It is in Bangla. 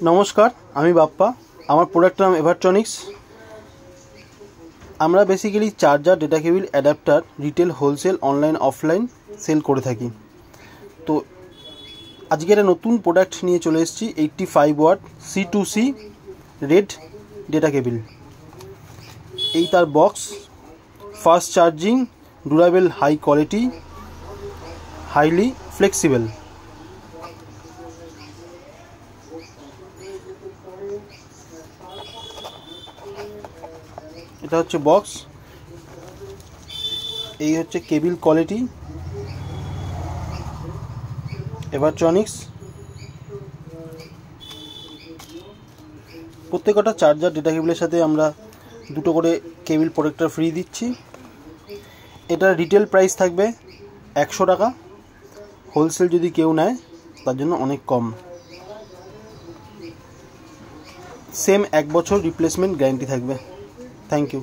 নমস্কার, আমি বাপ্পা। আমার প্রোডাক্ট নাম এভারট্রনিক্স। আমরা basically charger, data cable, adapter retail, wholesale, online, offline sell করে থাকি। তো আজকে একটা নতুন প্রোডাক্ট নিয়ে চলে এসেছি, 85 watt C2C red data cable. এই তার box, fast charging, durable, high quality, highly flexible. এটা হচ্ছে বক্স, এই হচ্ছে কেবিল কোয়ালিটি এভারট্রনিক্স। প্রত্যেকটা চার্জার, ডেটা কেবিলের সাথে আমরা দুটো করে কেবিল প্রোটেক্টর ফ্রি দিচ্ছি। এটার রিটেল প্রাইস থাকবে 100 টাকা, হোলসেল যদি কেউ নেয় তার জন্য অনেক কম। সেম 1 বছর রিপ্লেসমেন্ট গ্যারান্টি থাকবে। Thank you.